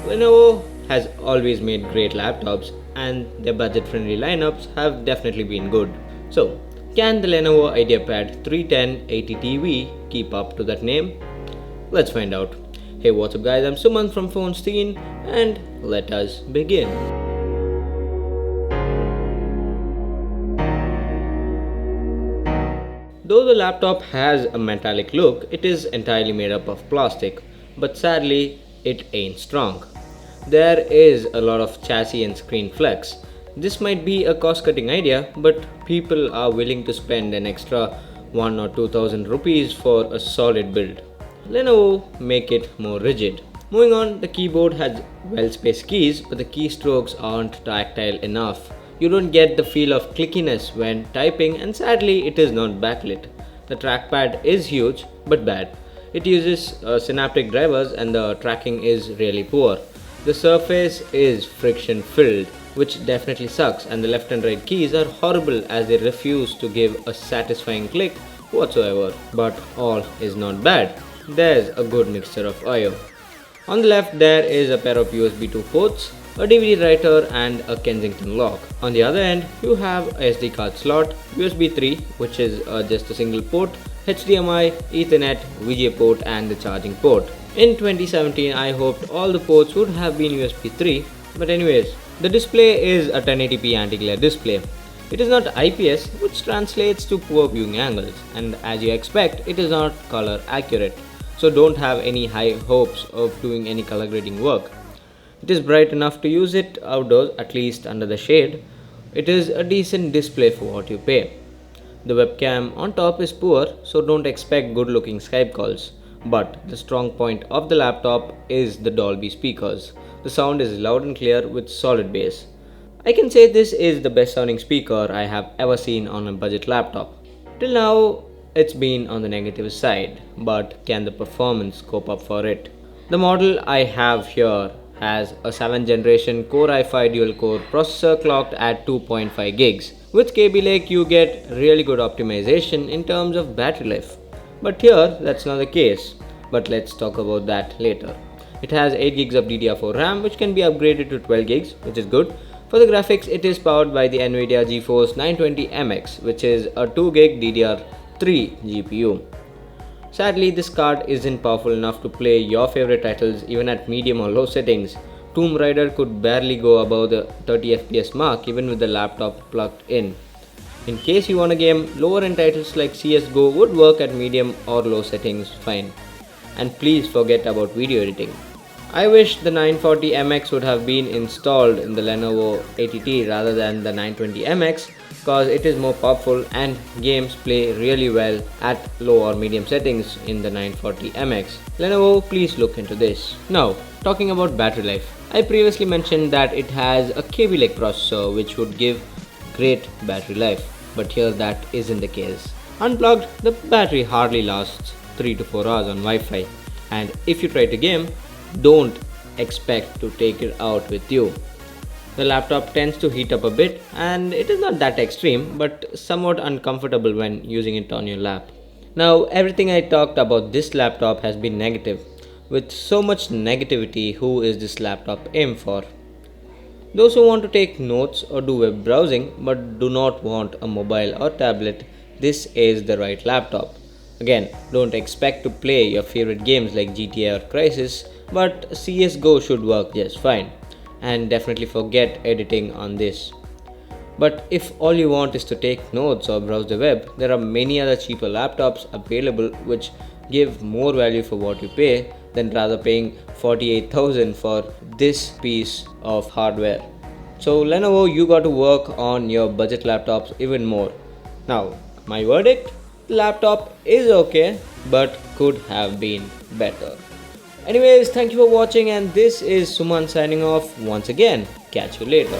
Lenovo has always made great laptops and their budget-friendly lineups have definitely been good. So, can the Lenovo Ideapad 310 80TV keep up to that name? Let's find out. Hey, what's up guys, I'm Suman from Phone Stein and let us begin. Though the laptop has a metallic look, it is entirely made up of plastic, but sadly, it ain't strong. There is a lot of chassis and screen flex. This might be a cost-cutting idea, but people are willing to spend an extra 1 or 2,000 rupees for a solid build. Lenovo make it more rigid. Moving on, the keyboard has well-spaced keys, but the keystrokes aren't tactile enough. You don't get the feel of clickiness when typing, and sadly it is not backlit. The trackpad is huge but bad. It uses synaptic drivers and the tracking is really poor. The surface is friction filled, which definitely sucks, and the left and right keys are horrible as they refuse to give a satisfying click whatsoever. But all is not bad. There's a good mixture of I/O. On the left there is a pair of USB 2 ports, a DVD writer and a Kensington lock. On the other end, you have a SD card slot, USB 3 which is just a single port, HDMI, Ethernet, VGA port and the charging port. In 2017, I hoped all the ports would have been USB 3, but anyways, the display is a 1080p anti-glare display. It is not IPS, which translates to poor viewing angles, and as you expect, it is not color accurate. So don't have any high hopes of doing any color grading work. It is bright enough to use it outdoors, at least under the shade. It is a decent display for what you pay. The webcam on top is poor, so don't expect good looking Skype calls. But the strong point of the laptop is the Dolby speakers. The sound is loud and clear with solid bass. I can say this is the best sounding speaker I have ever seen on a budget laptop. Till now, it's been on the negative side, but can the performance cope up for it? The model I have here has a 7th generation Core i5 dual core processor clocked at 2.5 gigs. With Kaby Lake you get really good optimization in terms of battery life. But here that's not the case, but let's talk about that later. It has 8 gigs of DDR4 RAM which can be upgraded to 12 gigs, which is good. For the graphics, it is powered by the Nvidia GeForce 920MX, which is a 2 gig DDR3 GPU. Sadly, this card isn't powerful enough to play your favorite titles even at medium or low settings. Tomb Raider could barely go above the 30 FPS mark even with the laptop plugged in. In case you want a game, lower end titles like CSGO would work at medium or low settings fine. And please forget about video editing. I wish the 940MX would have been installed in the Lenovo 80T rather than the 920MX, because it is more powerful and games play really well at low or medium settings in the 940MX. Lenovo, please look into this. Now, talking about battery life. I previously mentioned that it has a Kaby Lake processor which would give great battery life, but here that isn't the case. Unplugged, the battery hardly lasts 3 to 4 hours on Wi-Fi, and if you try to game, don't expect to take it out with you. The laptop tends to heat up a bit, and it is not that extreme but somewhat uncomfortable when using it on your lap. Now, everything I talked about this laptop has been negative. With so much negativity, who is this laptop aimed for? Those who want to take notes or do web browsing but do not want a mobile or tablet, this is the right laptop. Again, don't expect to play your favorite games like GTA or Crysis, but CSGO should work just fine. And definitely forget editing on this. But if all you want is to take notes or browse the web, there are many other cheaper laptops available which give more value for what you pay than rather paying 48,000 for this piece of hardware. So Lenovo, you got to work on your budget laptops even more. Now, my verdict? The laptop is okay, but could have been better. Anyways, thank you for watching, and this is Suman signing off once again. Catch you later.